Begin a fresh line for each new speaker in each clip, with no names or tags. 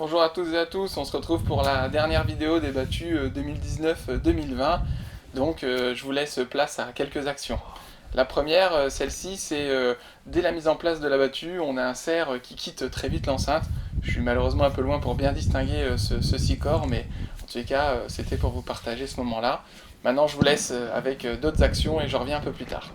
Bonjour à toutes et à tous, on se retrouve pour la dernière vidéo des battues 2019-2020. Donc je vous laisse place à quelques actions. La première, celle-ci, c'est dès la mise en place de la battue, on a un cerf qui quitte très vite l'enceinte. Je suis malheureusement un peu loin pour bien distinguer ce six-corps, mais en tous les cas, c'était pour vous partager ce moment-là. Maintenant, je vous laisse avec d'autres actions et je reviens un peu plus tard.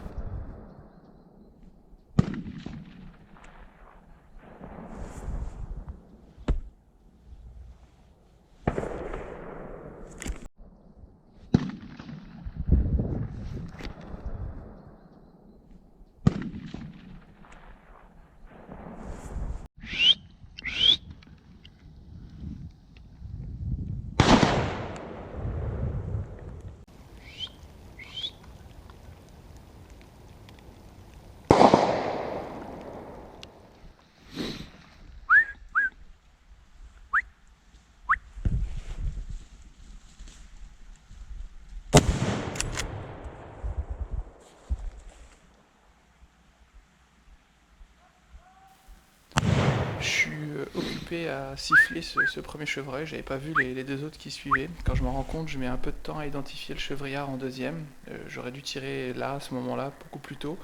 Je suis occupé à siffler ce premier chevreuil, j'avais pas vu les deux autres qui suivaient. Quand je me rends compte, je mets un peu de temps à identifier le chevrillard en deuxième. J'aurais dû tirer là, à ce moment-là, beaucoup plus tôt.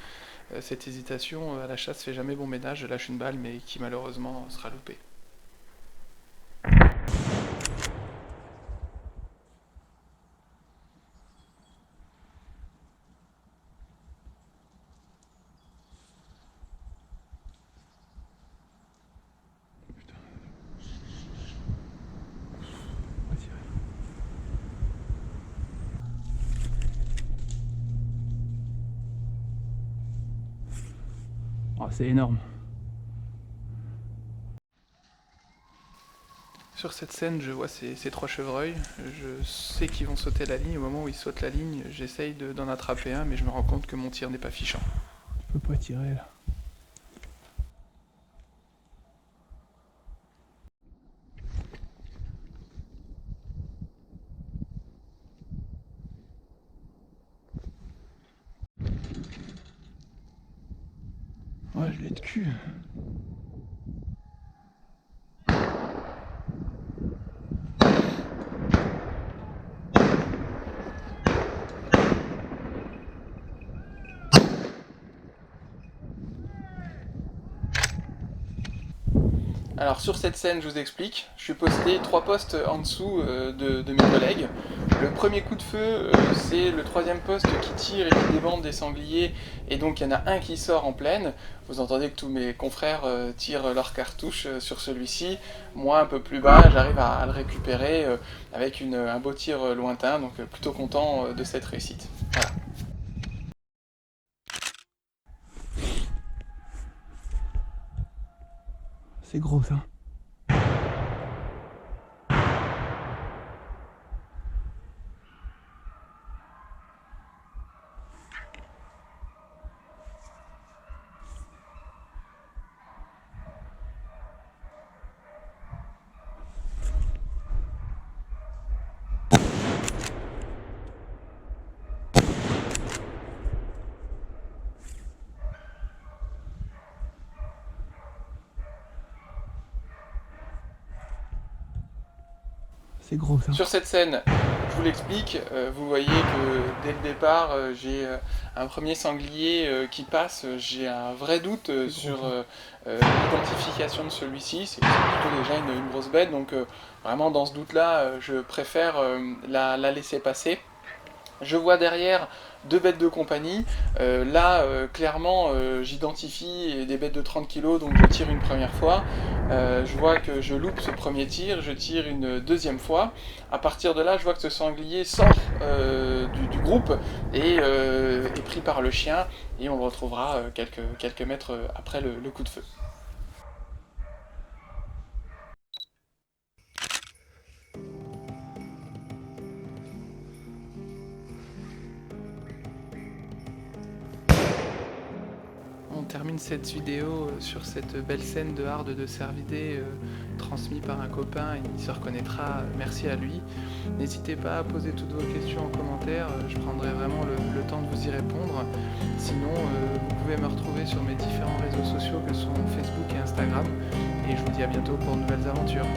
Cette hésitation à la chasse fait jamais bon ménage, je lâche une balle mais qui malheureusement sera loupée.
Oh, c'est énorme.
Sur cette scène, je vois ces trois chevreuils, je sais qu'ils vont sauter la ligne. Au moment où ils sautent la ligne, j'essaye d'en attraper un, mais je me rends compte que mon tir n'est pas fichant.
Je peux pas tirer là. Ouais, je l'ai de cul.
Alors sur cette scène, je vous explique, je suis posté 3 postes en dessous de mes collègues. Le premier coup de feu, c'est le troisième poste qui tire et qui débande des sangliers, et donc il y en a un qui sort en pleine. Vous entendez que tous mes confrères tirent leurs cartouches sur celui-ci. Moi, un peu plus bas, j'arrive à le récupérer avec un beau tir lointain, donc plutôt content de cette réussite. Voilà.
C'est gros ça. C'est gros ça.
Sur cette scène, je vous l'explique, vous voyez que dès le départ, j'ai un premier sanglier qui passe, j'ai un vrai doute sur l'identification de celui-ci, c'est plutôt déjà une grosse bête, donc vraiment dans ce doute-là, je préfère la laisser passer. Je vois derrière deux bêtes de compagnie. Là, clairement, j'identifie des bêtes de 30 kg, donc je tire une première fois. Je vois que je loupe ce premier tir, je tire une deuxième fois. À partir de là, je vois que ce sanglier sort du groupe et est pris par le chien, et on le retrouvera quelques mètres après le coup de feu. On termine cette vidéo sur cette belle scène de hard de cervidés transmis par un copain, il se reconnaîtra, merci à lui. N'hésitez pas à poser toutes vos questions en commentaire, je prendrai vraiment le temps de vous y répondre. Sinon, vous pouvez me retrouver sur mes différents réseaux sociaux que sont Facebook et Instagram, et je vous dis à bientôt pour de nouvelles aventures.